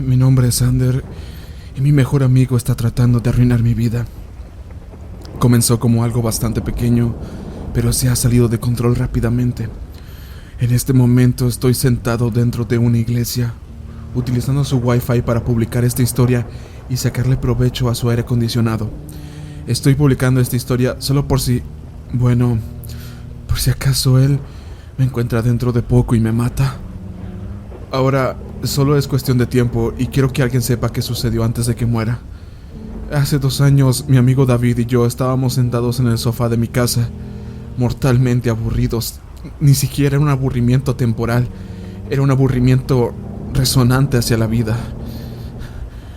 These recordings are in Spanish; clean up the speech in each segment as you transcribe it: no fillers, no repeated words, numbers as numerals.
Mi nombre es Sander y mi mejor amigo está tratando de arruinar mi vida. Comenzó como algo bastante pequeño, pero se ha salido de control rápidamente. En este momento estoy sentado dentro de una iglesia, utilizando su Wi-Fi para publicar esta historia y sacarle provecho a su aire acondicionado. Estoy publicando esta historia solo por si acaso él me encuentra dentro de poco y me mata. Ahora, solo es cuestión de tiempo y quiero que alguien sepa qué sucedió antes de que muera. Hace 2 años, mi amigo David y yo estábamos sentados en el sofá de mi casa, mortalmente aburridos. Ni siquiera era un aburrimiento temporal, era un aburrimiento resonante hacia la vida.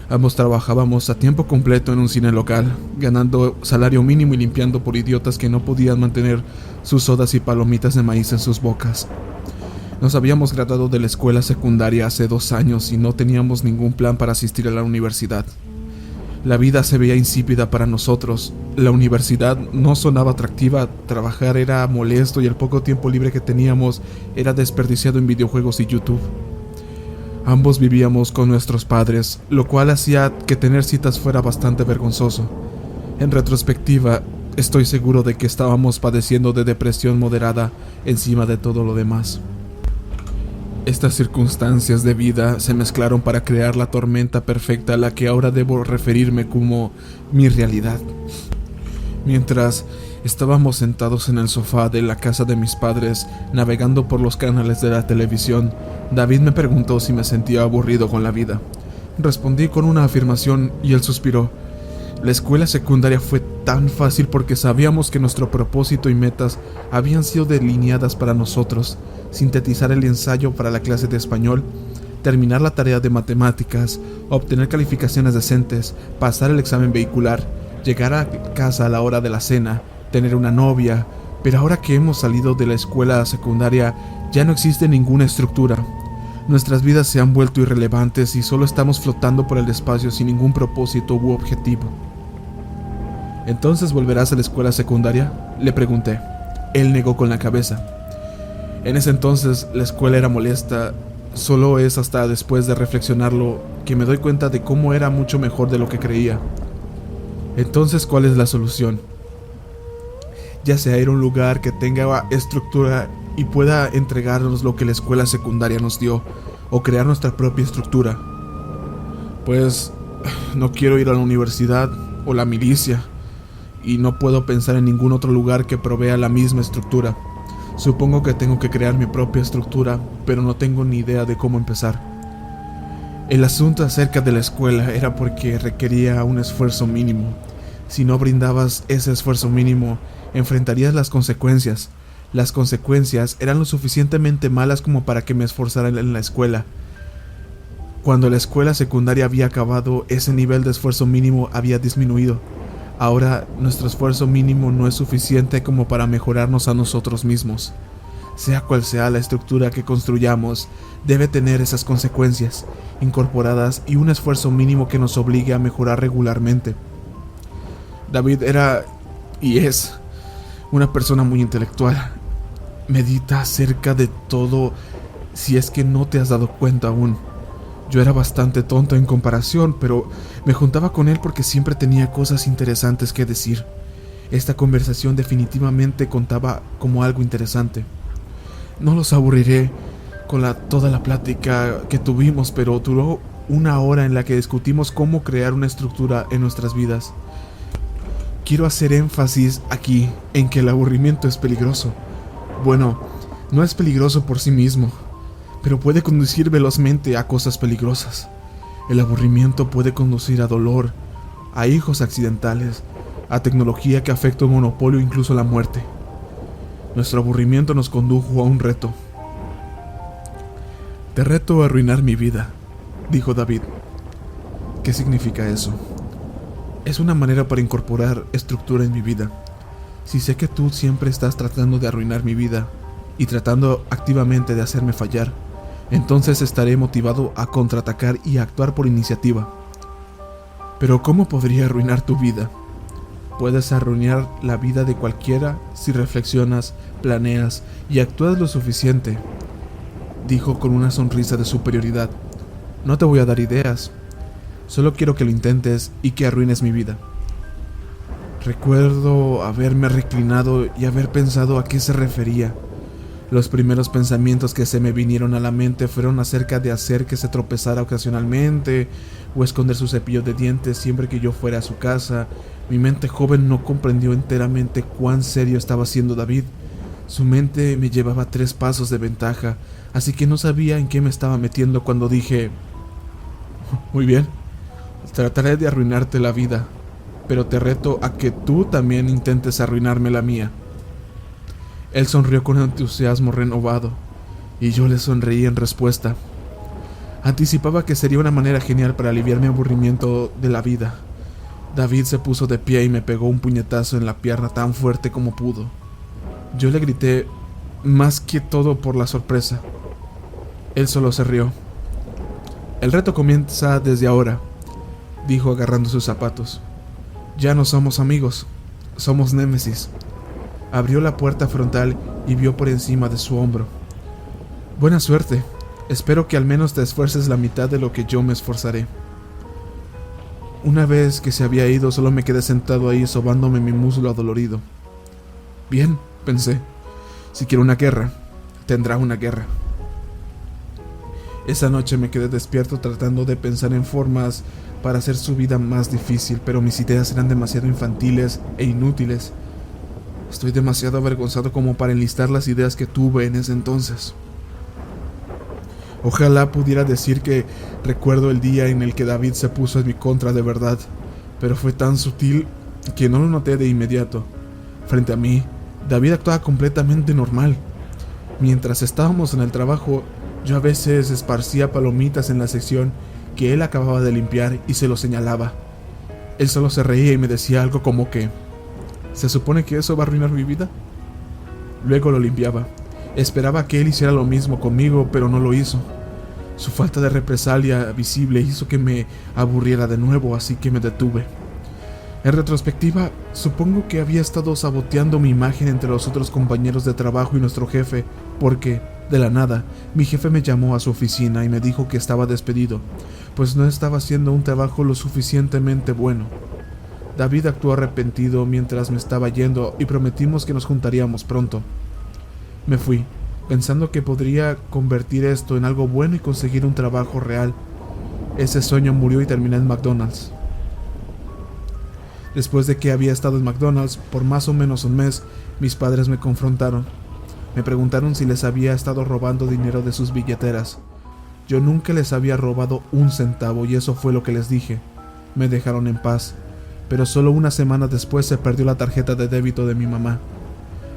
Ambos trabajábamos a tiempo completo en un cine local, ganando salario mínimo y limpiando por idiotas que no podían mantener sus sodas y palomitas de maíz en sus bocas. Nos habíamos graduado de la escuela secundaria hace 2 años y no teníamos ningún plan para asistir a la universidad. La vida se veía insípida para nosotros, la universidad no sonaba atractiva, trabajar era molesto y el poco tiempo libre que teníamos era desperdiciado en videojuegos y YouTube. Ambos vivíamos con nuestros padres, lo cual hacía que tener citas fuera bastante vergonzoso. En retrospectiva, estoy seguro de que estábamos padeciendo de depresión moderada encima de todo lo demás. Estas circunstancias de vida se mezclaron para crear la tormenta perfecta a la que ahora debo referirme como mi realidad. Mientras estábamos sentados en el sofá de la casa de mis padres, navegando por los canales de la televisión, David me preguntó si me sentía aburrido con la vida. Respondí con una afirmación y él suspiró. La escuela secundaria fue tan fácil porque sabíamos que nuestro propósito y metas habían sido delineadas para nosotros: sintetizar el ensayo para la clase de español, terminar la tarea de matemáticas, obtener calificaciones decentes, pasar el examen vehicular, llegar a casa a la hora de la cena, tener una novia. Pero ahora que hemos salido de la escuela secundaria, ya no existe ninguna estructura. Nuestras vidas se han vuelto irrelevantes y solo estamos flotando por el espacio sin ningún propósito u objetivo. ¿Entonces volverás a la escuela secundaria?, le pregunté. Él negó con la cabeza. En ese entonces la escuela era molesta. Solo es hasta después de reflexionarlo que me doy cuenta de cómo era mucho mejor de lo que creía. Entonces, ¿cuál es la solución? Ya sea ir a un lugar que tenga estructura y pueda entregarnos lo que la escuela secundaria nos dio, o crear nuestra propia estructura. Pues no quiero ir a la universidad o la milicia, y no puedo pensar en ningún otro lugar que provea la misma estructura. Supongo que tengo que crear mi propia estructura, pero no tengo ni idea de cómo empezar. El asunto acerca de la escuela era porque requería un esfuerzo mínimo. Si no brindabas ese esfuerzo mínimo, enfrentarías las consecuencias. Las consecuencias eran lo suficientemente malas como para que me esforzara en la escuela. Cuando la escuela secundaria había acabado, ese nivel de esfuerzo mínimo había disminuido. Ahora nuestro esfuerzo mínimo no es suficiente como para mejorarnos a nosotros mismos. Sea cual sea la estructura que construyamos, debe tener esas consecuencias incorporadas y un esfuerzo mínimo que nos obligue a mejorar regularmente. David era y es una persona muy intelectual. Medita acerca de todo, si es que no te has dado cuenta aún. Yo era bastante tonto en comparación, pero me juntaba con él porque siempre tenía cosas interesantes que decir. Esta conversación definitivamente contaba como algo interesante. No los aburriré con toda la plática que tuvimos, pero duró 1 hora en la que discutimos cómo crear una estructura en nuestras vidas. Quiero hacer énfasis aquí en que el aburrimiento es peligroso. Bueno, no es peligroso por sí mismo, pero puede conducir velozmente a cosas peligrosas. El aburrimiento puede conducir a dolor, a hijos accidentales, a tecnología que afecta un monopolio, incluso la muerte. Nuestro aburrimiento nos condujo a un reto. Te reto a arruinar mi vida, dijo David. ¿Qué significa eso? Es una manera para incorporar estructura en mi vida. Si sé que tú siempre estás tratando de arruinar mi vida y tratando activamente de hacerme fallar, entonces estaré motivado a contraatacar y a actuar por iniciativa. Pero ¿cómo podría arruinar tu vida? Puedes arruinar la vida de cualquiera si reflexionas, planeas y actúas lo suficiente, dijo con una sonrisa de superioridad. No te voy a dar ideas. Solo quiero que lo intentes y que arruines mi vida. Recuerdo haberme reclinado y haber pensado a qué se refería. Los primeros pensamientos que se me vinieron a la mente fueron acerca de hacer que se tropezara ocasionalmente o esconder su cepillo de dientes siempre que yo fuera a su casa. Mi mente joven no comprendió enteramente cuán serio estaba siendo David. Su mente me llevaba 3 pasos de ventaja, así que no sabía en qué me estaba metiendo cuando dije: muy bien, trataré de arruinarte la vida, pero te reto a que tú también intentes arruinarme la mía. Él sonrió con entusiasmo renovado, y yo le sonreí en respuesta. Anticipaba que sería una manera genial para aliviar mi aburrimiento de la vida. David se puso de pie y me pegó un puñetazo en la pierna tan fuerte como pudo. Yo le grité, más que todo por la sorpresa. Él solo se rió. El reto comienza desde ahora, dijo agarrando sus zapatos. Ya no somos amigos, somos némesis. Abrió la puerta frontal y vio por encima de su hombro. Buena suerte, espero que al menos te esfuerces la mitad de lo que yo me esforzaré. Una vez que se había ido, solo me quedé sentado ahí sobándome mi muslo adolorido. Bien, pensé, si quiere una guerra, tendrá una guerra. Esa noche me quedé despierto tratando de pensar en formas para hacer su vida más difícil, pero mis ideas eran demasiado infantiles e inútiles. Estoy demasiado avergonzado como para enlistar las ideas que tuve en ese entonces. Ojalá pudiera decir que recuerdo el día en el que David se puso en mi contra de verdad, pero fue tan sutil que no lo noté de inmediato. Frente a mí, David actuaba completamente normal. Mientras estábamos en el trabajo, yo a veces esparcía palomitas en la sección que él acababa de limpiar y se lo señalaba. Él solo se reía y me decía algo como que ¿se supone que eso va a arruinar mi vida? Luego lo limpiaba. Esperaba que él hiciera lo mismo conmigo, pero no lo hizo. Su falta de represalia visible hizo que me aburriera de nuevo, así que me detuve. En retrospectiva, supongo que había estado saboteando mi imagen entre los otros compañeros de trabajo y nuestro jefe, porque, de la nada, mi jefe me llamó a su oficina y me dijo que estaba despedido, pues no estaba haciendo un trabajo lo suficientemente bueno. David actuó arrepentido mientras me estaba yendo y prometimos que nos juntaríamos pronto. Me fui, pensando que podría convertir esto en algo bueno y conseguir un trabajo real. Ese sueño murió y terminé en McDonald's. Después de que había estado en McDonald's por más o menos un mes, mis padres me confrontaron. Me preguntaron si les había estado robando dinero de sus billeteras. Yo nunca les había robado un centavo y eso fue lo que les dije. Me dejaron en paz, pero solo una semana después se perdió la tarjeta de débito de mi mamá.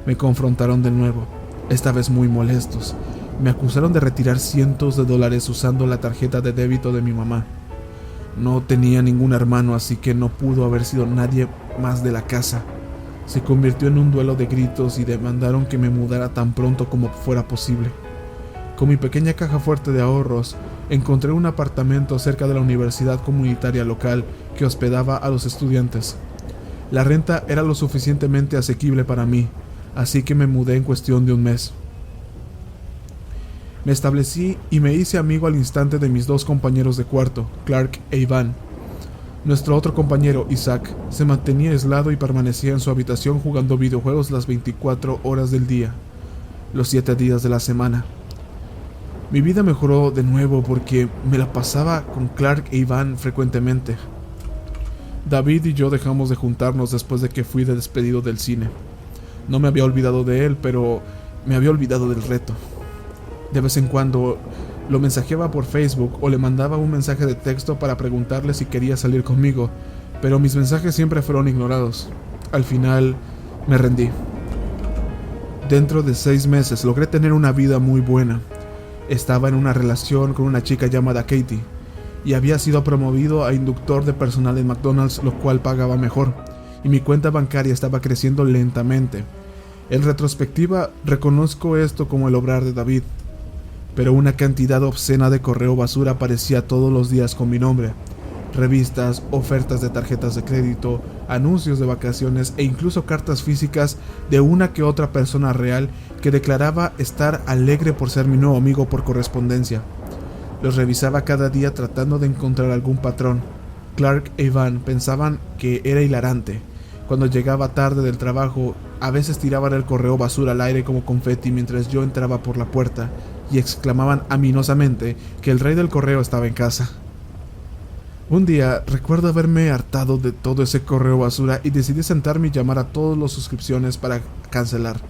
Me confrontaron de nuevo, esta vez muy molestos. Me acusaron de retirar cientos de dólares usando la tarjeta de débito de mi mamá. No tenía ningún hermano, así que no pudo haber sido nadie más de la casa. Se convirtió en un duelo de gritos y demandaron que me mudara tan pronto como fuera posible. Con mi pequeña caja fuerte de ahorros, encontré un apartamento cerca de la universidad comunitaria local que hospedaba a los estudiantes. La renta era lo suficientemente asequible para mí, así que me mudé en cuestión de un mes. Me establecí y me hice amigo al instante de mis 2 compañeros de cuarto, Clark e Iván. Nuestro otro compañero, Isaac, se mantenía aislado y permanecía en su habitación jugando videojuegos las 24 horas del día, los 7 días de la semana. Mi vida mejoró de nuevo porque me la pasaba con Clark e Iván frecuentemente. David y yo dejamos de juntarnos después de que fui despedido del cine. No me había olvidado de él, pero me había olvidado del reto. De vez en cuando lo mensajeaba por Facebook o le mandaba un mensaje de texto para preguntarle si quería salir conmigo, pero mis mensajes siempre fueron ignorados. Al final, me rendí. Dentro de 6 meses logré tener una vida muy buena. Estaba en una relación con una chica llamada Katie y había sido promovido a inductor de personal en McDonald's, lo cual pagaba mejor, y mi cuenta bancaria estaba creciendo lentamente. En retrospectiva, reconozco esto como el obrar de David, pero una cantidad obscena de correo basura aparecía todos los días con mi nombre. Revistas, ofertas de tarjetas de crédito, anuncios de vacaciones e incluso cartas físicas de una que otra persona real que declaraba estar alegre por ser mi nuevo amigo por correspondencia. Los revisaba cada día tratando de encontrar algún patrón. Clark e Ivan pensaban que era hilarante. Cuando llegaba tarde del trabajo, a veces tiraban el correo basura al aire como confeti mientras yo entraba por la puerta y exclamaban aminosamente que el rey del correo estaba en casa. Un día recuerdo haberme hartado de todo ese correo basura y decidí sentarme y llamar a todas las suscripciones para cancelar.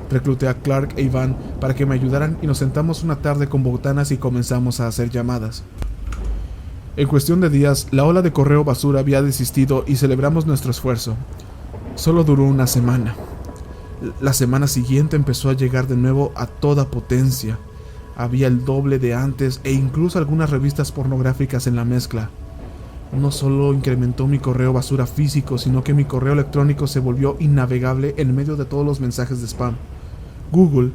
Recluté a Clark e Ivan para que me ayudaran y nos sentamos una tarde con botanas y comenzamos a hacer llamadas. En cuestión de días, la ola de correo basura había desistido y celebramos nuestro esfuerzo. Solo duró una semana. La semana siguiente empezó a llegar de nuevo a toda potencia. Había el doble de antes e incluso algunas revistas pornográficas en la mezcla. No solo incrementó mi correo basura físico, sino que mi correo electrónico se volvió innavegable en medio de todos los mensajes de spam. Google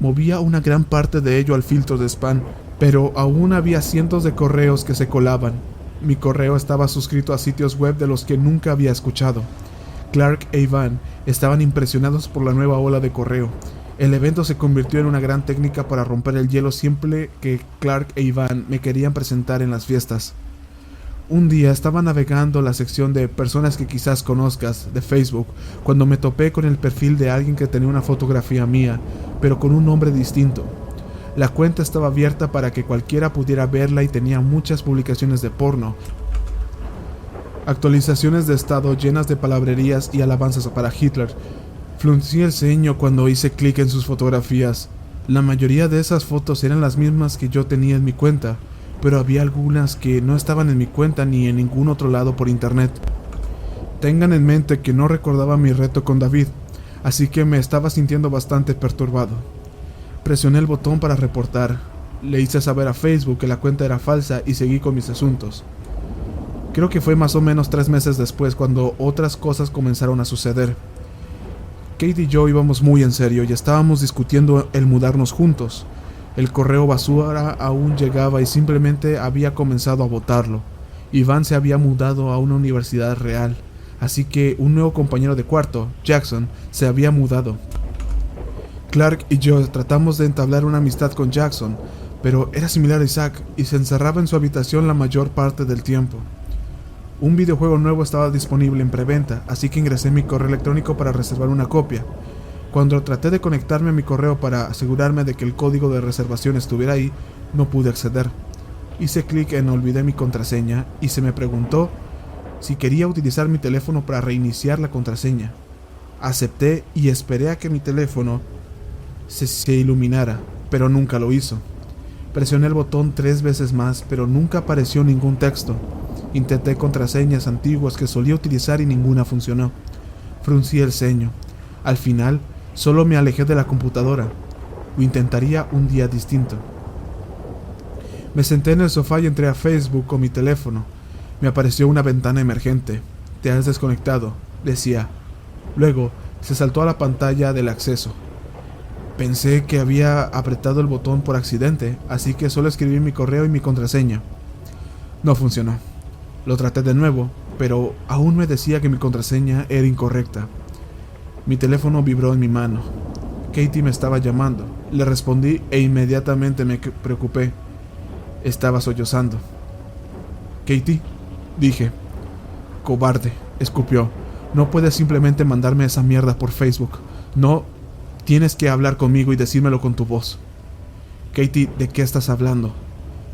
movía una gran parte de ello al filtro de spam, pero aún había cientos de correos que se colaban. Mi correo estaba suscrito a sitios web de los que nunca había escuchado. Clark e Ivan estaban impresionados por la nueva ola de correo. El evento se convirtió en una gran técnica para romper el hielo siempre que Clark e Ivan me querían presentar en las fiestas. Un día estaba navegando la sección de personas que quizás conozcas de Facebook cuando me topé con el perfil de alguien que tenía una fotografía mía, pero con un nombre distinto. La cuenta estaba abierta para que cualquiera pudiera verla y tenía muchas publicaciones de porno, actualizaciones de estado llenas de palabrerías y alabanzas para Hitler. Fruncí el ceño cuando hice clic en sus fotografías. La mayoría de esas fotos eran las mismas que yo tenía en mi cuenta, pero había algunas que no estaban en mi cuenta ni en ningún otro lado por internet. Tengan en mente que no recordaba mi reto con David, así que me estaba sintiendo bastante perturbado. Presioné el botón para reportar, le hice saber a Facebook que la cuenta era falsa y seguí con mis asuntos. Creo que fue más o menos 3 meses después cuando otras cosas comenzaron a suceder. Kate y yo íbamos muy en serio y estábamos discutiendo el mudarnos juntos. El correo basura aún llegaba y simplemente había comenzado a botarlo. Ivan se había mudado a una universidad real, así que un nuevo compañero de cuarto, Jackson, se había mudado. Clark y yo tratamos de entablar una amistad con Jackson, pero era similar a Isaac y se encerraba en su habitación la mayor parte del tiempo. Un videojuego nuevo estaba disponible en preventa, así que ingresé mi correo electrónico para reservar una copia. Cuando traté de conectarme a mi correo para asegurarme de que el código de reservación estuviera ahí, no pude acceder. Hice clic en olvidé mi contraseña y se me preguntó si quería utilizar mi teléfono para reiniciar la contraseña. Acepté y esperé a que mi teléfono se iluminara, pero nunca lo hizo. Presioné el botón 3 veces más, pero nunca apareció ningún texto. Intenté contraseñas antiguas que solía utilizar y ninguna funcionó. Fruncí el ceño. Al final, solo me alejé de la computadora. Lo intentaría un día distinto. Me senté en el sofá y entré a Facebook con mi teléfono. Me apareció una ventana emergente. Te has desconectado, decía. Luego, se saltó a la pantalla del acceso. Pensé que había apretado el botón por accidente, así que solo escribí mi correo y mi contraseña. No funcionó. Lo traté de nuevo, pero aún me decía que mi contraseña era incorrecta. Mi teléfono vibró en mi mano. Katie me estaba llamando. Le respondí e inmediatamente me preocupé. Estaba sollozando. «Katie», dije. «Cobarde», escupió. «No puedes simplemente mandarme esa mierda por Facebook. No, tienes que hablar conmigo y decírmelo con tu voz». «Katie, ¿de qué estás hablando?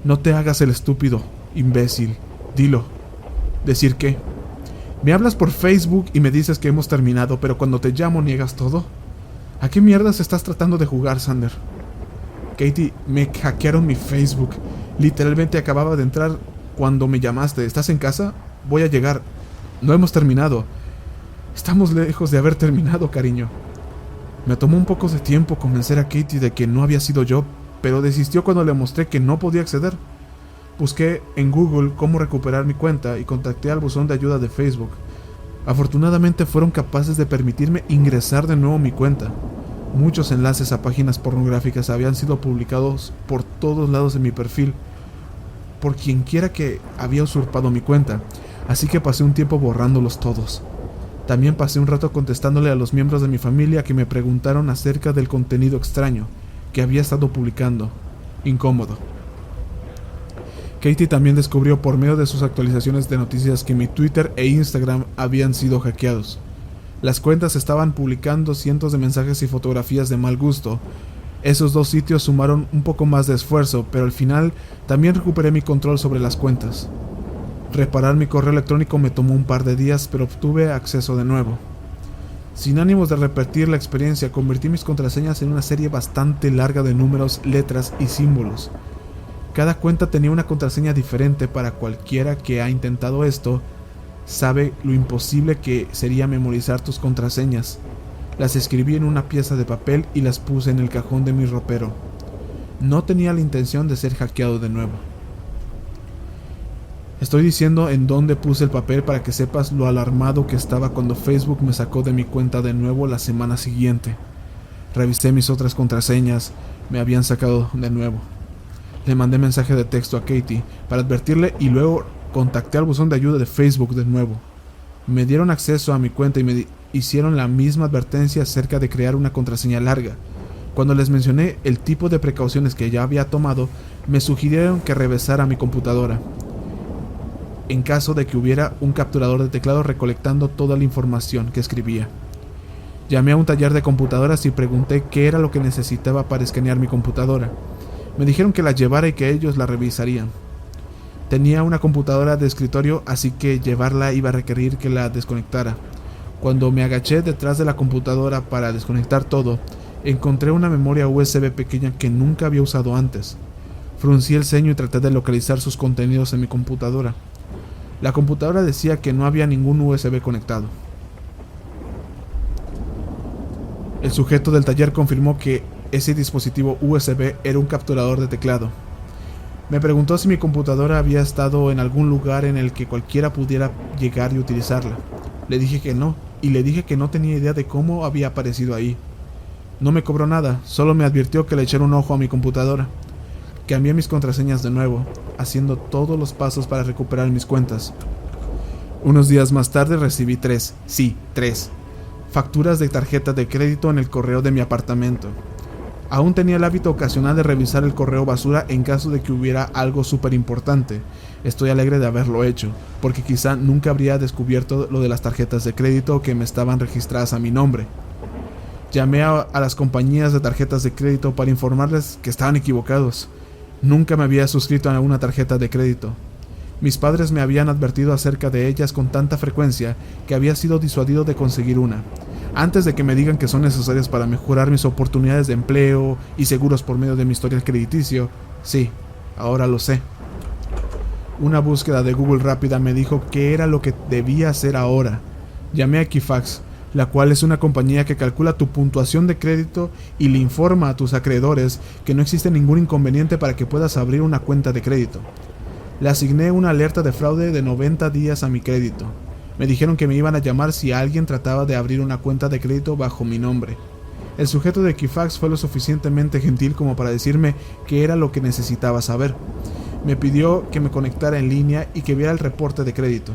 No te hagas el estúpido, imbécil. Dilo». «¿Decir qué? Me hablas por Facebook y me dices que hemos terminado, pero cuando te llamo niegas todo. ¿A qué mierdas estás tratando de jugar, Sander?» «Katie, me hackearon mi Facebook. Literalmente acababa de entrar cuando me llamaste. ¿Estás en casa? Voy a llegar. No hemos terminado. Estamos lejos de haber terminado, cariño». Me tomó un poco de tiempo convencer a Katie de que no había sido yo, pero desistió cuando le mostré que no podía acceder. Busqué en Google cómo recuperar mi cuenta y contacté al buzón de ayuda de Facebook. Afortunadamente fueron capaces de permitirme ingresar de nuevo a mi cuenta. Muchos enlaces a páginas pornográficas habían sido publicados por todos lados de mi perfil, por quienquiera que había usurpado mi cuenta, así que pasé un tiempo borrándolos todos. También pasé un rato contestándole a los miembros de mi familia que me preguntaron acerca del contenido extraño que había estado publicando. Incómodo. Katie también descubrió por medio de sus actualizaciones de noticias que mi Twitter e Instagram habían sido hackeados. Las cuentas estaban publicando cientos de mensajes y fotografías de mal gusto. Esos dos sitios sumaron un poco más de esfuerzo, pero al final también recuperé mi control sobre las cuentas. Reparar mi correo electrónico me tomó un par de días, pero obtuve acceso de nuevo. Sin ánimos de repetir la experiencia, convertí mis contraseñas en una serie bastante larga de números, letras y símbolos. Cada cuenta tenía una contraseña diferente. Para cualquiera que ha intentado esto, sabe lo imposible que sería memorizar tus contraseñas. Las escribí en una pieza de papel y las puse en el cajón de mi ropero. No tenía la intención de ser hackeado de nuevo. Estoy diciendo en dónde puse el papel para que sepas lo alarmado que estaba cuando Facebook me sacó de mi cuenta de nuevo la semana siguiente. Revisé mis otras contraseñas, me habían sacado de nuevo. Le mandé mensaje de texto a Katie para advertirle y luego contacté al buzón de ayuda de Facebook de nuevo. Me dieron acceso a mi cuenta y me hicieron la misma advertencia acerca de crear una contraseña larga. Cuando les mencioné el tipo de precauciones que ya había tomado, me sugirieron que revisara mi computadora, en caso de que hubiera un capturador de teclado recolectando toda la información que escribía. Llamé a un taller de computadoras y pregunté qué era lo que necesitaba para escanear mi computadora. Me dijeron que la llevara y que ellos la revisarían. Tenía una computadora de escritorio, así que llevarla iba a requerir que la desconectara. Cuando me agaché detrás de la computadora para desconectar todo, encontré una memoria USB pequeña que nunca había usado antes. Fruncí el ceño y traté de localizar sus contenidos en mi computadora. La computadora decía que no había ningún USB conectado. El sujeto del taller confirmó que ese dispositivo USB era un capturador de teclado. Me preguntó si mi computadora había estado en algún lugar en el que cualquiera pudiera llegar y utilizarla. Le dije que no, y le dije que no tenía idea de cómo había aparecido ahí. No me cobró nada, solo me advirtió que le echara un ojo a mi computadora. Cambié mis contraseñas de nuevo, haciendo todos los pasos para recuperar mis cuentas. Unos días más tarde recibí tres facturas de tarjeta de crédito en el correo de mi apartamento. Aún tenía el hábito ocasional de revisar el correo basura en caso de que hubiera algo súper importante. Estoy alegre de haberlo hecho, porque quizá nunca habría descubierto lo de las tarjetas de crédito que me estaban registradas a mi nombre. Llamé a las compañías de tarjetas de crédito para informarles que estaban equivocados. Nunca me había suscrito a una tarjeta de crédito. Mis padres me habían advertido acerca de ellas con tanta frecuencia que había sido disuadido de conseguir una. Antes de que me digan que son necesarias para mejorar mis oportunidades de empleo y seguros por medio de mi historial crediticio, sí, ahora lo sé. Una búsqueda de Google rápida me dijo qué era lo que debía hacer ahora. Llamé a Equifax, la cual es una compañía que calcula tu puntuación de crédito y le informa a tus acreedores que no existe ningún inconveniente para que puedas abrir una cuenta de crédito. Le asigné una alerta de fraude de 90 días a mi crédito. Me dijeron que me iban a llamar si alguien trataba de abrir una cuenta de crédito bajo mi nombre. El sujeto de Equifax fue lo suficientemente gentil como para decirme qué era lo que necesitaba saber. Me pidió que me conectara en línea y que viera el reporte de crédito.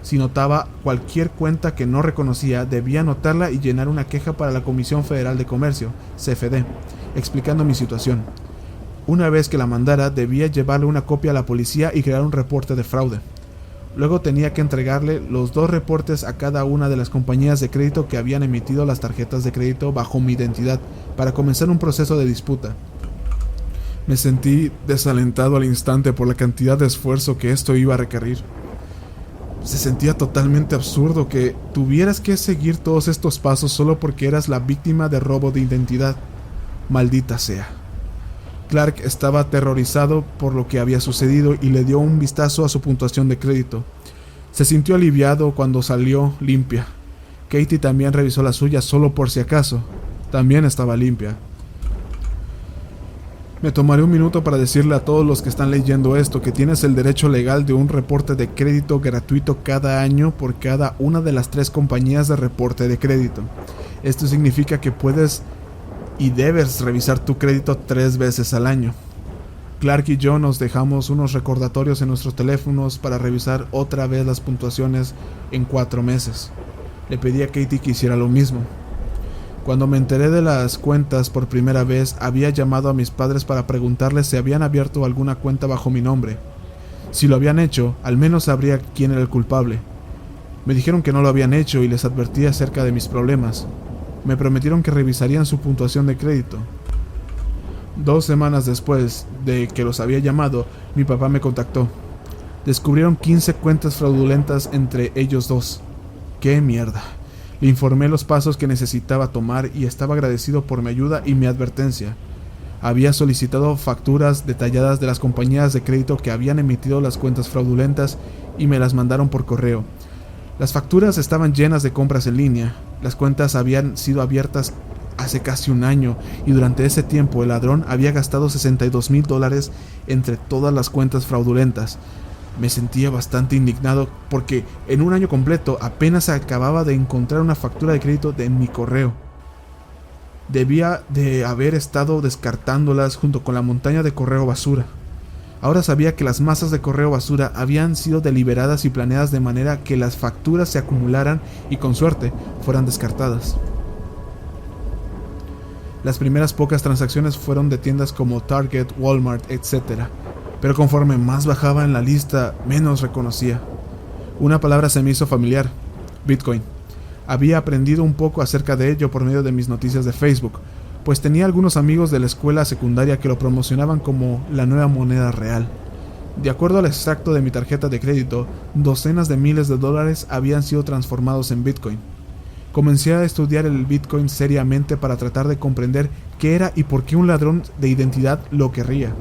Si notaba cualquier cuenta que no reconocía, debía anotarla y llenar una queja para la Comisión Federal de Comercio, CFD, explicando mi situación. Una vez que la mandara, debía llevarle una copia a la policía y crear un reporte de fraude. Luego tenía que entregarle los 2 reportes a cada una de las compañías de crédito que habían emitido las tarjetas de crédito bajo mi identidad para comenzar un proceso de disputa. Me sentí desalentado al instante por la cantidad de esfuerzo que esto iba a requerir. Se sentía totalmente absurdo que tuvieras que seguir todos estos pasos solo porque eras la víctima de robo de identidad. Maldita sea. Clark estaba aterrorizado por lo que había sucedido y le dio un vistazo a su puntuación de crédito. Se sintió aliviado cuando salió limpia. Katie también revisó la suya solo por si acaso. También estaba limpia. Me tomaré un minuto para decirle a todos los que están leyendo esto que tienes el derecho legal de un reporte de crédito gratuito cada año por cada una de las 3 compañías de reporte de crédito. Esto significa que puedes y debes revisar tu crédito 3 veces al año. Clark y yo nos dejamos unos recordatorios en nuestros teléfonos para revisar otra vez las puntuaciones en 4 meses. Le pedí a Katie que hiciera lo mismo. Cuando me enteré de las cuentas por primera vez, había llamado a mis padres para preguntarles si habían abierto alguna cuenta bajo mi nombre. Si lo habían hecho, al menos sabría quién era el culpable. Me dijeron que no lo habían hecho y les advertí acerca de mis problemas. Me prometieron que revisarían su puntuación de crédito. 2 semanas después de que los había llamado, mi papá me contactó. Descubrieron 15 cuentas fraudulentas entre ellos dos. ¡Qué mierda! Le informé los pasos que necesitaba tomar y estaba agradecido por mi ayuda y mi advertencia. Había solicitado facturas detalladas de las compañías de crédito que habían emitido las cuentas fraudulentas y me las mandaron por correo. Las facturas estaban llenas de compras en línea. Las cuentas habían sido abiertas hace casi un año y durante ese tiempo el ladrón había gastado $62,000 entre todas las cuentas fraudulentas. Me sentía bastante indignado porque en un año completo apenas acababa de encontrar una factura de crédito en mi correo. Debía de haber estado descartándolas junto con la montaña de correo basura. Ahora sabía que las masas de correo basura habían sido deliberadas y planeadas de manera que las facturas se acumularan y con suerte fueran descartadas. Las primeras pocas transacciones fueron de tiendas como Target, Walmart, etc. Pero conforme más bajaba en la lista, menos reconocía. Una palabra se me hizo familiar: Bitcoin. Había aprendido un poco acerca de ello por medio de mis noticias de Facebook, pues tenía algunos amigos de la escuela secundaria que lo promocionaban como la nueva moneda real. De acuerdo al extracto de mi tarjeta de crédito, docenas de miles de dólares habían sido transformados en Bitcoin. Comencé a estudiar el Bitcoin seriamente para tratar de comprender qué era y por qué un ladrón de identidad lo querría.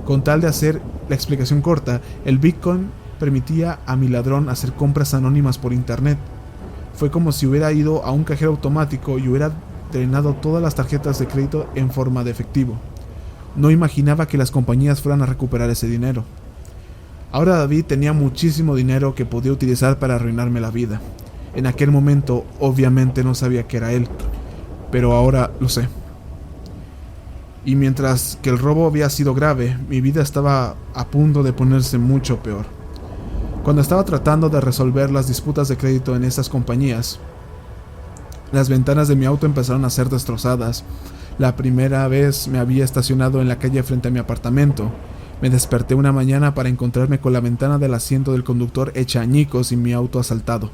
Con tal de hacer la explicación corta, el Bitcoin permitía a mi ladrón hacer compras anónimas por internet. Fue como si hubiera ido a un cajero automático y hubiera drenado todas las tarjetas de crédito en forma de efectivo. No imaginaba que las compañías fueran a recuperar ese dinero. Ahora David tenía muchísimo dinero que podía utilizar para arruinarme la vida. En aquel momento, obviamente no sabía que era él, pero ahora lo sé. Y mientras que el robo había sido grave, mi vida estaba a punto de ponerse mucho peor. Cuando estaba tratando de resolver las disputas de crédito en estas compañías, las ventanas de mi auto empezaron a ser destrozadas. La primera vez me había estacionado en la calle frente a mi apartamento. Me desperté una mañana para encontrarme con la ventana del asiento del conductor hecha añicos y mi auto asaltado.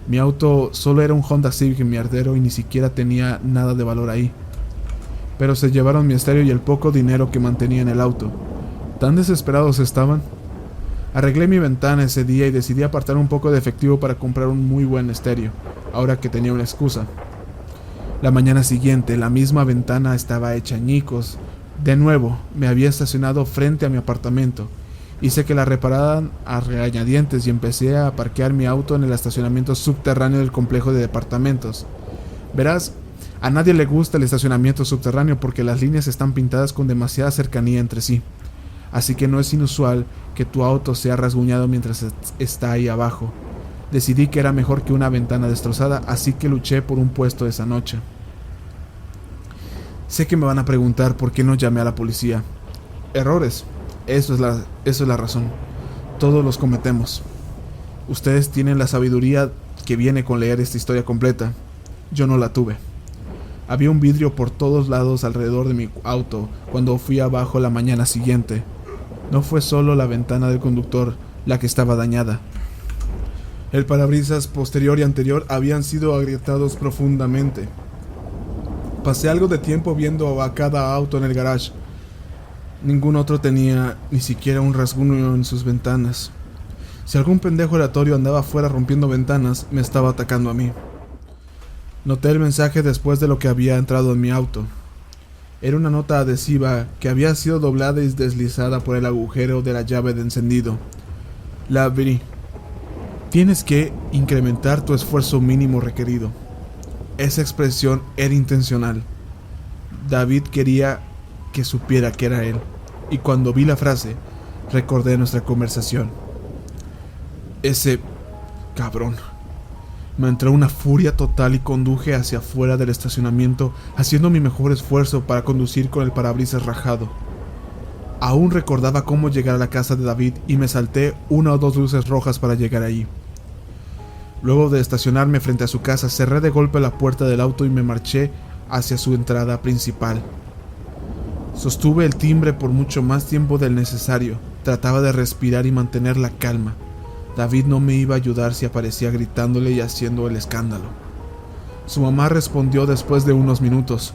Mi auto solo era un Honda Civic mierdero y ni siquiera tenía nada de valor ahí. Pero se llevaron mi estéreo y el poco dinero que mantenía en el auto. Tan desesperados estaban. Arreglé mi ventana ese día y decidí apartar un poco de efectivo para comprar un muy buen estéreo, ahora que tenía una excusa. La mañana siguiente, la misma ventana estaba hecha añicos. De nuevo, me había estacionado frente a mi apartamento. Hice que la repararan a regañadientes y empecé a parquear mi auto en el estacionamiento subterráneo del complejo de departamentos. Verás, a nadie le gusta el estacionamiento subterráneo porque las líneas están pintadas con demasiada cercanía entre sí. Así que no es inusual que tu auto sea rasguñado mientras está ahí abajo. Decidí que era mejor que una ventana destrozada, así que luché por un puesto esa noche. Sé que me van a preguntar por qué no llamé a la policía. Errores. Eso es la razón. Todos los cometemos. Ustedes tienen la sabiduría que viene con leer esta historia completa. Yo no la tuve. Había un vidrio por todos lados alrededor de mi auto cuando fui abajo la mañana siguiente. No fue solo la ventana del conductor la que estaba dañada. El parabrisas posterior y anterior habían sido agrietados profundamente. Pasé algo de tiempo viendo a cada auto en el garage. Ningún otro tenía ni siquiera un rasguño en sus ventanas. Si algún pendejo aleatorio andaba afuera rompiendo ventanas, me estaba atacando a mí. Noté el mensaje después de lo que había entrado en mi auto. Era una nota adhesiva que había sido doblada y deslizada por el agujero de la llave de encendido. La abrí. Tienes que incrementar tu esfuerzo mínimo requerido. Esa expresión era intencional. David quería que supiera que era él. Y cuando vi la frase, recordé nuestra conversación. Ese cabrón. Me entró una furia total y conduje hacia afuera del estacionamiento, haciendo mi mejor esfuerzo para conducir con el parabrisas rajado. Aún recordaba cómo llegar a la casa de David y me salté 1 o 2 luces rojas para llegar ahí. Luego de estacionarme frente a su casa, cerré de golpe la puerta del auto y me marché hacia su entrada principal. Sostuve el timbre por mucho más tiempo del necesario. Trataba de respirar y mantener la calma. David no me iba a ayudar si aparecía gritándole y haciendo el escándalo. Su mamá respondió después de unos minutos.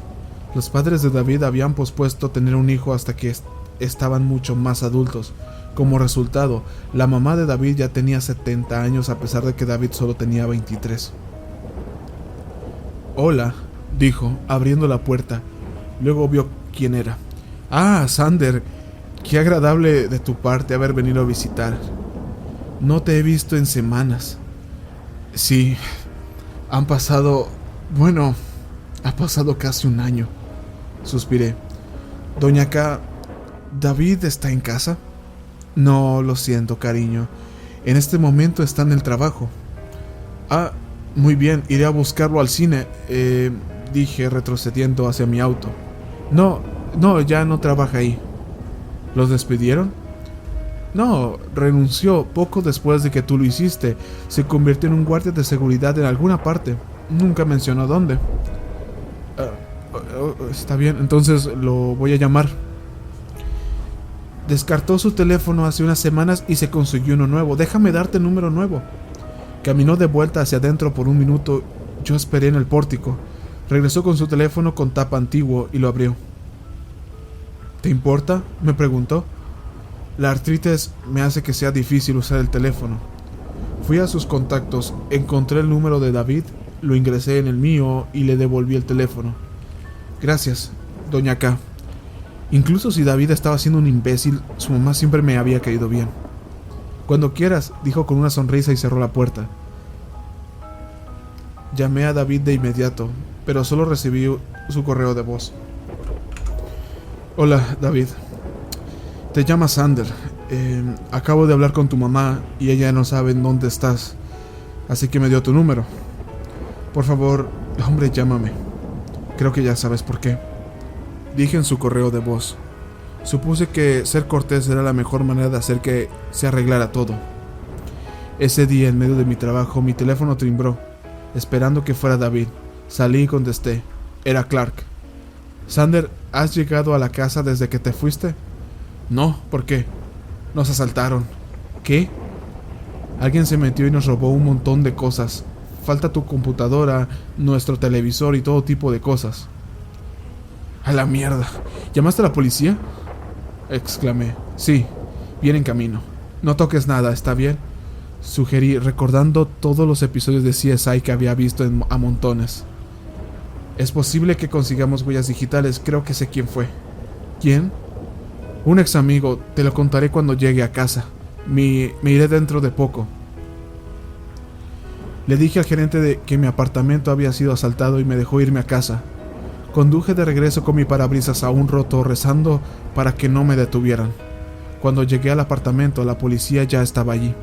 Los padres de David habían pospuesto tener un hijo hasta que estaban mucho más adultos. Como resultado, la mamá de David ya tenía 70 años a pesar de que David solo tenía 23. «Hola», dijo, abriendo la puerta. Luego vio quién era. «Ah, Sander, qué agradable de tu parte haber venido a visitar. No te he visto en semanas». «Sí, ha pasado casi un año», suspiré. «Doña K, ¿David está en casa?» «No, lo siento, cariño. En este momento está en el trabajo». «Ah, muy bien, iré a buscarlo al cine», dije retrocediendo hacia mi auto. No, ya no trabaja ahí». «¿Los despidieron?» «No, renunció poco después de que tú lo hiciste. Se convirtió en un guardia de seguridad en alguna parte. Nunca mencionó dónde». Está bien, entonces lo voy a llamar». «Descartó su teléfono hace unas semanas y se consiguió uno nuevo. Déjame darte el número nuevo». Caminó de vuelta hacia adentro por un minuto. Yo esperé en el pórtico. Regresó con su teléfono con tapa antiguo y lo abrió. «¿Te importa?», me preguntó. «La artritis me hace que sea difícil usar el teléfono». Fui a sus contactos, encontré el número de David, lo ingresé en el mío y le devolví el teléfono. «Gracias, doña K». Incluso si David estaba siendo un imbécil, su mamá siempre me había caído bien. «Cuando quieras», dijo con una sonrisa y cerró la puerta. Llamé a David de inmediato, pero solo recibí su correo de voz. «Hola, David. Te llama Sander. Acabo de hablar con tu mamá y ella no sabe en dónde estás, así que me dio tu número. Por favor, hombre, llámame. Creo que ya sabes por qué», dije en su correo de voz. Supuse que ser cortés era la mejor manera de hacer que se arreglara todo. Ese día, en medio de mi trabajo, mi teléfono timbró, esperando que fuera David. Salí y contesté. Era Clark. «Sander, ¿has llegado a la casa desde que te fuiste?» «No, ¿por qué?» «Nos asaltaron». «¿Qué?» «Alguien se metió y nos robó un montón de cosas. Falta tu computadora, nuestro televisor y todo tipo de cosas». «A la mierda. ¿Llamaste a la policía?», exclamé. «Sí, viene en camino. No toques nada, ¿está bien?», sugerí, recordando todos los episodios de CSI que había visto a montones. «Es posible que consigamos huellas digitales. Creo que sé quién fue». «¿Quién?» «Un ex amigo. Te lo contaré cuando llegue a casa. Me iré dentro de poco». Le dije al gerente de que mi apartamento había sido asaltado y me dejó irme a casa. Conduje de regreso con mi parabrisas aún roto, rezando para que no me detuvieran. Cuando llegué al apartamento, la policía ya estaba allí.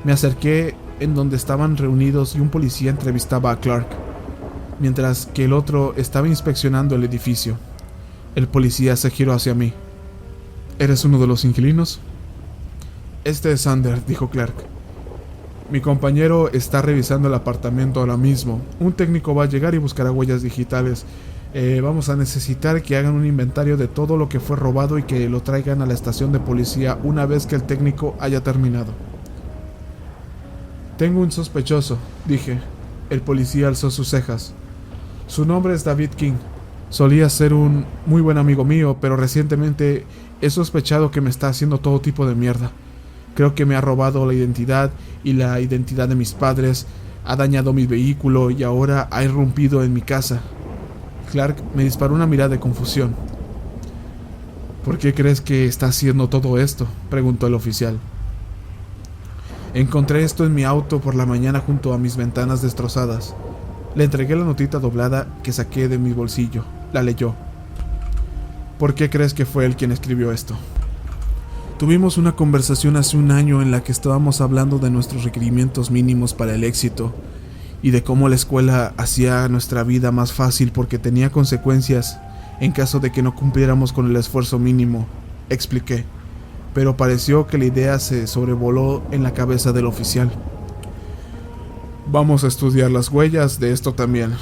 Me acerqué en donde estaban reunidos y un policía entrevistaba a Clark, mientras que el otro estaba inspeccionando el edificio. El policía se giró hacia mí. «¿Eres uno de los inquilinos?». «Este es Sander», dijo Clark. «Mi compañero está revisando el apartamento ahora mismo. Un técnico va a llegar y buscará huellas digitales. Vamos a necesitar que hagan un inventario de todo lo que fue robado y que lo traigan a la estación de policía una vez que el técnico haya terminado». «Tengo un sospechoso», dije. El policía alzó sus cejas. «Su nombre es David King. Solía ser un muy buen amigo mío, pero recientemente he sospechado que me está haciendo todo tipo de mierda. Creo que me ha robado la identidad y la identidad de mis padres, ha dañado mi vehículo y ahora ha irrumpido en mi casa». Clark me disparó una mirada de confusión. «¿Por qué crees que está haciendo todo esto?», preguntó el oficial. «Encontré esto en mi auto por la mañana junto a mis ventanas destrozadas». Le entregué la notita doblada que saqué de mi bolsillo. La leyó. «¿Por qué crees que fue él quien escribió esto?». Tuvimos una conversación hace un año en la que estábamos hablando de nuestros requerimientos mínimos para el éxito y de cómo la escuela hacía nuestra vida más fácil porque tenía consecuencias en caso de que no cumpliéramos con el esfuerzo mínimo, expliqué, pero pareció que la idea se sobrevoló en la cabeza del oficial. «Vamos a estudiar las huellas de esto también»,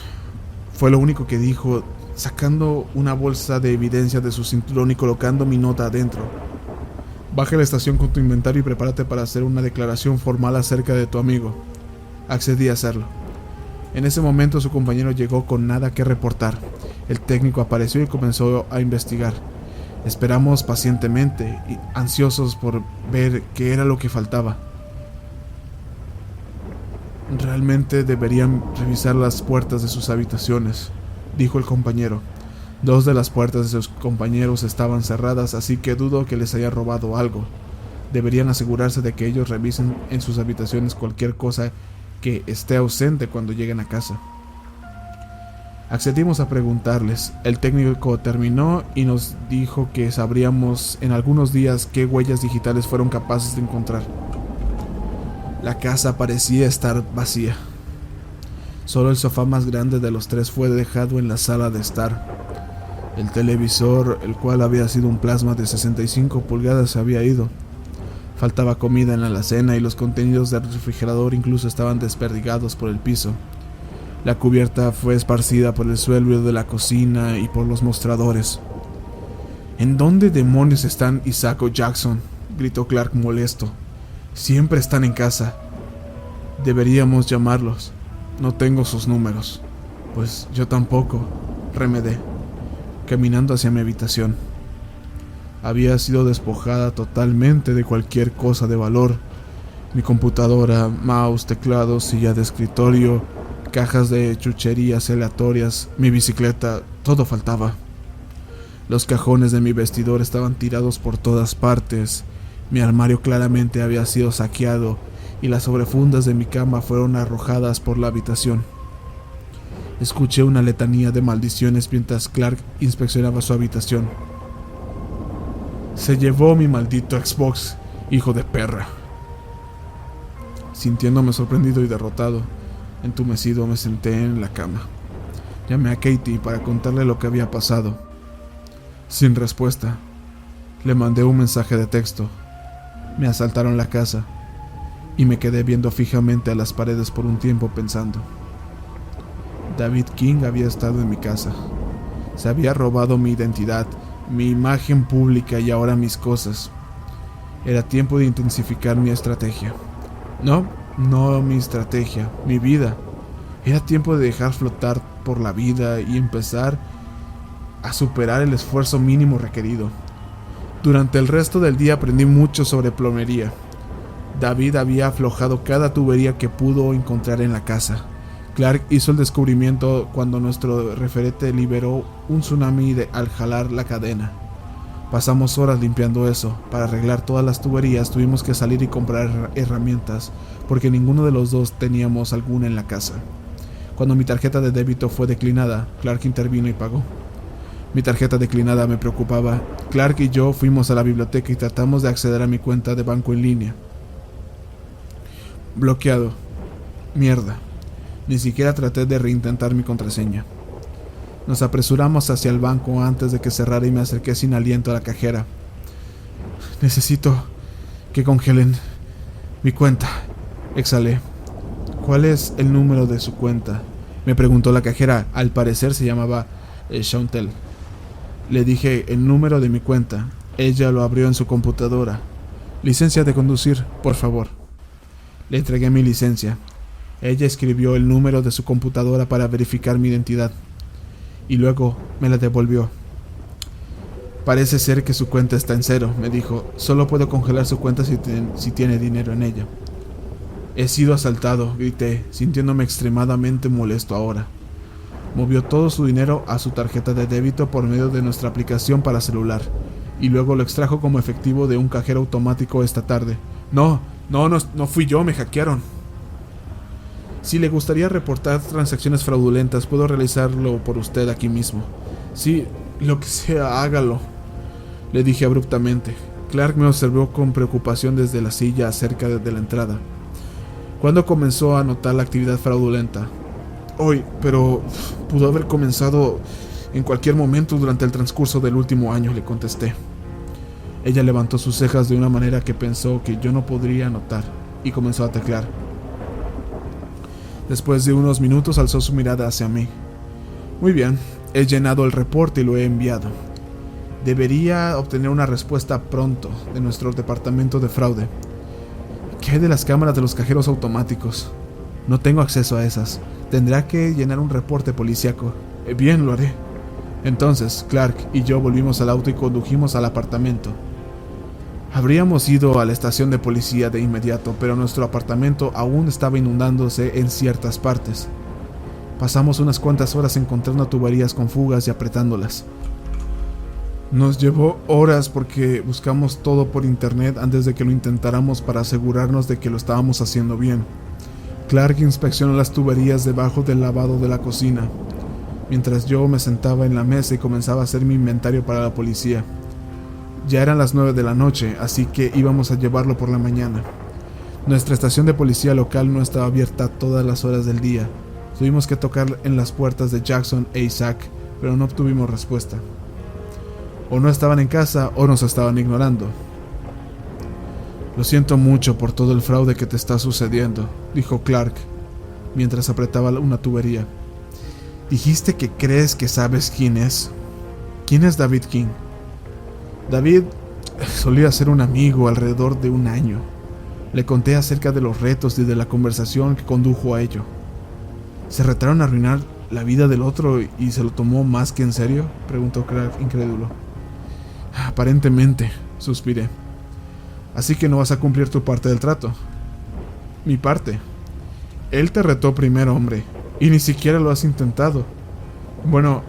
fue lo único que dijo, sacando una bolsa de evidencia de su cinturón y colocando mi nota adentro. Baja a la estación con tu inventario y prepárate para hacer una declaración formal acerca de tu amigo. Accedí a hacerlo. En ese momento su compañero llegó con nada que reportar. El técnico apareció y comenzó a investigar. Esperamos pacientemente y ansiosos por ver qué era lo que faltaba. Realmente deberían revisar las puertas de sus habitaciones, dijo el compañero. 2 de las puertas de sus compañeros estaban cerradas, así que dudo que les haya robado algo. Deberían asegurarse de que ellos revisen en sus habitaciones cualquier cosa que esté ausente cuando lleguen a casa. Accedimos a preguntarles. El técnico terminó y nos dijo que sabríamos en algunos días qué huellas digitales fueron capaces de encontrar. La casa parecía estar vacía. Solo el sofá más grande de los 3 fue dejado en la sala de estar. El televisor, el cual había sido un plasma de 65 pulgadas, se había ido. Faltaba comida en la alacena y los contenidos del refrigerador incluso estaban desperdigados por el piso. La cubierta fue esparcida por el suelo de la cocina y por los mostradores. ¿En dónde demonios están Isaac o Jackson?, gritó Clark molesto. Siempre están en casa. Deberíamos llamarlos. No tengo sus números. Pues yo tampoco, remedé, caminando hacia mi habitación. Había sido despojada totalmente de cualquier cosa de valor. Mi computadora, mouse, teclado, silla de escritorio, cajas de chucherías aleatorias, mi bicicleta, todo faltaba. Los cajones de mi vestidor estaban tirados por todas partes. Mi armario claramente había sido saqueado y las sobrefundas de mi cama fueron arrojadas por la habitación. Escuché una letanía de maldiciones mientras Clark inspeccionaba su habitación. Se llevó mi maldito Xbox, hijo de perra. Sintiéndome sorprendido y derrotado, entumecido, me senté en la cama. Llamé a Katie para contarle lo que había pasado. Sin respuesta. Le mandé un mensaje de texto. Me asaltaron la casa y me quedé viendo fijamente a las paredes por un tiempo pensando. David King había estado en mi casa. Se había robado mi identidad, mi imagen pública y ahora mis cosas. Era tiempo de intensificar mi estrategia. No mi estrategia, mi vida. Era tiempo de dejar flotar por la vida y empezar a superar el esfuerzo mínimo requerido. Durante el resto del día aprendí mucho sobre plomería. David había aflojado cada tubería que pudo encontrar en la casa. Clark hizo el descubrimiento cuando nuestro referente liberó un tsunami al jalar la cadena. Pasamos horas limpiando eso. Para arreglar todas las tuberías tuvimos que salir y comprar herramientas, porque ninguno de los dos teníamos alguna en la casa. Cuando mi tarjeta de débito fue declinada, Clark intervino y pagó. Mi tarjeta declinada me preocupaba. Clark y yo fuimos a la biblioteca y tratamos de acceder a mi cuenta de banco en línea. Bloqueado. Mierda. Ni siquiera traté de reintentar mi contraseña. Nos apresuramos hacia el banco antes de que cerrara y me acerqué sin aliento a la cajera. Necesito que congelen mi cuenta, exhalé. ¿Cuál es el número de su cuenta?, me preguntó la cajera. Al parecer se llamaba Chantel. Le dije el número de mi cuenta. Ella lo abrió en su computadora. Licencia de conducir, por favor. Le entregué mi licencia. Ella escribió el número de su computadora para verificar mi identidad y luego me la devolvió. Parece ser que su cuenta está en cero, me dijo. Solo puedo congelar su cuenta si tiene dinero en ella. He sido asaltado, grité, sintiéndome extremadamente molesto ahora. Movió todo su dinero a su tarjeta de débito por medio de nuestra aplicación para celular y luego lo extrajo como efectivo de un cajero automático esta tarde. No fui yo, me hackearon. Si le gustaría reportar transacciones fraudulentas, puedo realizarlo por usted aquí mismo. Sí, lo que sea, hágalo, le dije abruptamente. Clark me observó con preocupación desde la silla cerca de la entrada. ¿Cuándo comenzó a notar la actividad fraudulenta? Hoy, pero pudo haber comenzado en cualquier momento durante el transcurso del último año, le contesté. Ella levantó sus cejas de una manera que pensó que yo no podría notar y comenzó a teclear. Después de unos minutos alzó su mirada hacia mí. Muy bien, he llenado el reporte y lo he enviado. Debería obtener una respuesta pronto de nuestro departamento de fraude. ¿Qué hay de las cámaras de los cajeros automáticos? No tengo acceso a esas. Tendrá que llenar un reporte policíaco. Bien, lo haré. Entonces, Clark y yo volvimos al auto y condujimos al apartamento. Habríamos ido a la estación de policía de inmediato, pero nuestro apartamento aún estaba inundándose en ciertas partes. Pasamos unas cuantas horas encontrando tuberías con fugas y apretándolas. Nos llevó horas porque buscamos todo por internet antes de que lo intentáramos para asegurarnos de que lo estábamos haciendo bien. Clark inspeccionó las tuberías debajo del lavabo de la cocina, mientras yo me sentaba en la mesa y comenzaba a hacer mi inventario para la policía. Ya eran las 9 de la noche, así que íbamos a llevarlo por la mañana. Nuestra estación de policía local no estaba abierta todas las horas del día. Tuvimos que tocar en las puertas de Jackson e Isaac, pero no obtuvimos respuesta. O no estaban en casa o nos estaban ignorando. Lo siento mucho por todo el fraude que te está sucediendo, dijo Clark, mientras apretaba una tubería. Dijiste que crees que sabes quién es. ¿Quién es David King? David solía ser un amigo alrededor de un año. Le conté acerca de los retos y de la conversación que condujo a ello. ¿Se retaron a arruinar la vida del otro y se lo tomó más que en serio?, preguntó Clark incrédulo. Aparentemente, suspiré. Así que no vas a cumplir tu parte del trato. Mi parte. Él te retó primero, hombre, y ni siquiera lo has intentado. Bueno,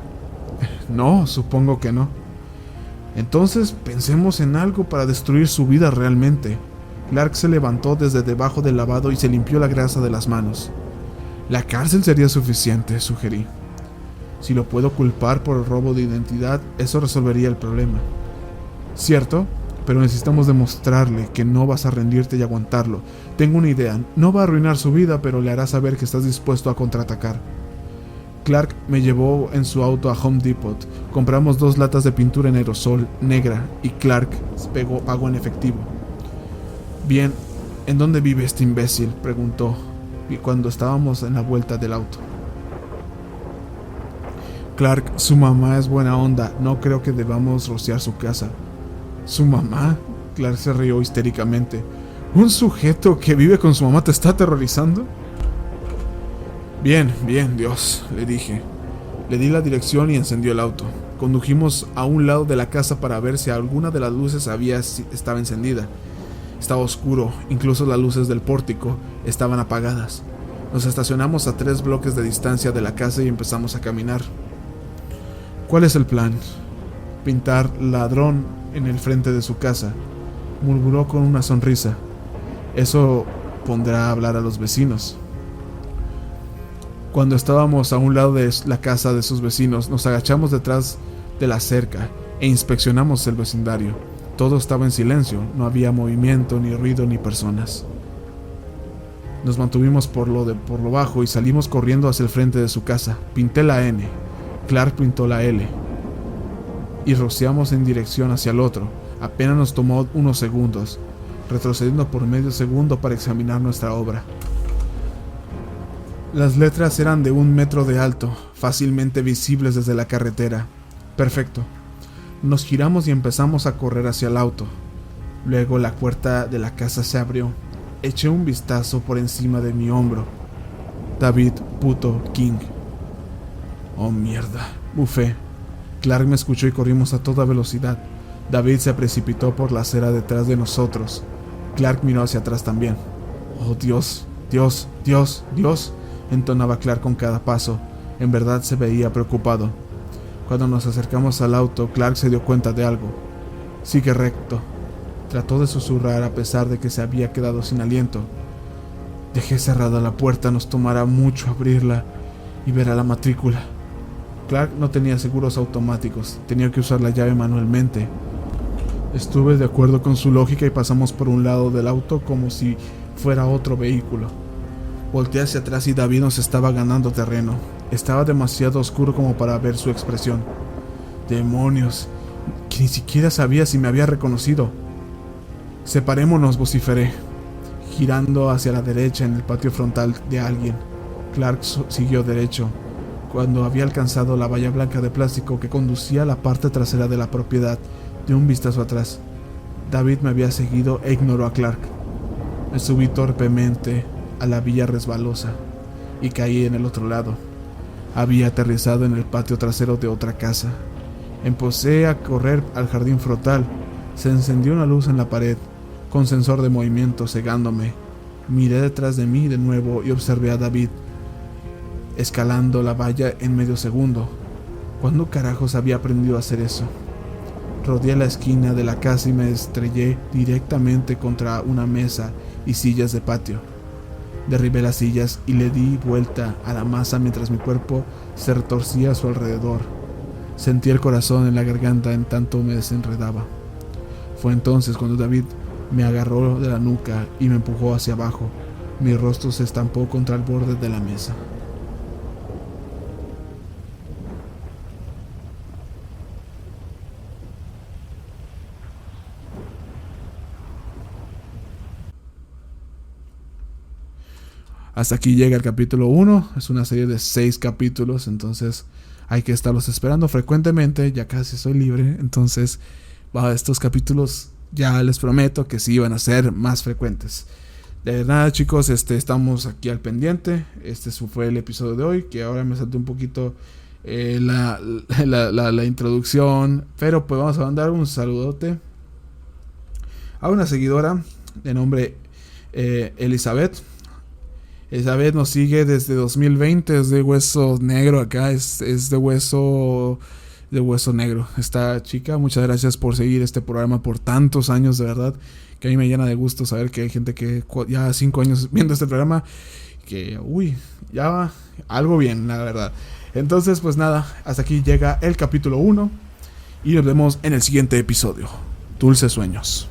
no, supongo que no. Entonces pensemos en algo para destruir su vida realmente. Clark se levantó desde debajo del lavado y se limpió la grasa de las manos. La cárcel sería suficiente, sugerí. Si lo puedo culpar por el robo de identidad, eso resolvería el problema. Cierto, pero necesitamos demostrarle que no vas a rendirte y aguantarlo. Tengo una idea, no va a arruinar su vida, pero le hará saber que estás dispuesto a contraatacar. Clark me llevó en su auto a Home Depot. Compramos 2 latas de pintura en aerosol negra y Clark pagó en efectivo. Bien, ¿en dónde vive este imbécil?, preguntó cuando estábamos en la vuelta del auto. Clark, su mamá es buena onda, no creo que debamos rociar su casa. ¿Su mamá? Clark se rió histéricamente. ¿Un sujeto que vive con su mamá te está aterrorizando? Bien, Dios, le dije. Le di la dirección y encendió el auto. Condujimos a un lado de la casa para ver si alguna de las luces estaba encendida. Estaba oscuro, incluso las luces del pórtico estaban apagadas. Nos estacionamos a 3 bloques de distancia de la casa y empezamos a caminar. ¿Cuál es el plan? Pintar ladrón en el frente de su casa, murmuró con una sonrisa. Eso pondrá a hablar a los vecinos. Cuando estábamos a un lado de la casa de sus vecinos, nos agachamos detrás de la cerca e inspeccionamos el vecindario. Todo estaba en silencio, no había movimiento, ni ruido, ni personas. Nos mantuvimos por lo bajo y salimos corriendo hacia el frente de su casa. Pinté la N, Clark pintó la L y rociamos en dirección hacia el otro. Apenas nos tomó unos segundos, retrocediendo por medio segundo para examinar nuestra obra. Las letras eran de 1 metro de alto, fácilmente visibles desde la carretera. Perfecto. Nos giramos y empezamos a correr hacia el auto. Luego la puerta de la casa se abrió. Eché un vistazo por encima de mi hombro. David puto King. Oh mierda, bufé. Clark me escuchó y corrimos a toda velocidad. David se precipitó por la acera detrás de nosotros. Clark miró hacia atrás también. Oh Dios, Dios, Dios, Dios, entonaba Clark con cada paso. En verdad se veía preocupado. Cuando nos acercamos al auto, Clark se dio cuenta de algo. Sigue recto. Trató de susurrar a pesar de que se había quedado sin aliento. Dejé cerrada la puerta, nos tomará mucho abrirla y ver a la matrícula. Clark no tenía seguros automáticos, tenía que usar la llave manualmente. Estuve de acuerdo con su lógica y pasamos por un lado del auto como si fuera otro vehículo. Volteé hacia atrás y David nos estaba ganando terreno. Estaba demasiado oscuro como para ver su expresión. ¡Demonios! Que ni siquiera sabía si me había reconocido. Separémonos, vociferé, girando hacia la derecha en el patio frontal de alguien. Clark siguió derecho, Cuando había alcanzado la valla blanca de plástico que conducía a la parte trasera de la propiedad, di un vistazo atrás. David me había seguido e ignoró a Clark. Me subí torpemente a la vía resbalosa y caí en el otro lado. Había aterrizado en el patio trasero de otra casa. Empecé a correr al jardín frontal. Se encendió una luz en la pared, con sensor de movimiento cegándome. Miré detrás de mí de nuevo y observé a David escalando la valla en medio segundo. ¿Cuándo carajos había aprendido a hacer eso? Rodeé la esquina de la casa y me estrellé directamente contra una mesa y sillas de patio. Derribé las sillas y le di vuelta a la masa mientras mi cuerpo se retorcía a su alrededor. Sentí el corazón en la garganta en tanto me desenredaba. Fue entonces cuando David me agarró de la nuca y me empujó hacia abajo. Mi rostro se estampó contra el borde de la mesa. Hasta aquí llega el capítulo 1. Es una serie de 6 capítulos, entonces hay que estarlos esperando frecuentemente. Ya casi soy libre, entonces estos capítulos ya les prometo que sí van a ser más frecuentes. De nada, chicos, estamos aquí al pendiente. Este fue el episodio de hoy, que ahora me salté un poquito la introducción, pero pues vamos a mandar un saludote a una seguidora de nombre Elizabeth. Elizabeth nos sigue desde 2020, es de hueso negro acá, es de hueso negro. Esta chica, muchas gracias por seguir este programa por tantos años, de verdad, que a mí me llena de gusto saber que hay gente que ya 5 años viendo este programa, que ya va algo bien, la verdad. Entonces, pues nada, hasta aquí llega el capítulo 1 y nos vemos en el siguiente episodio. Dulces sueños.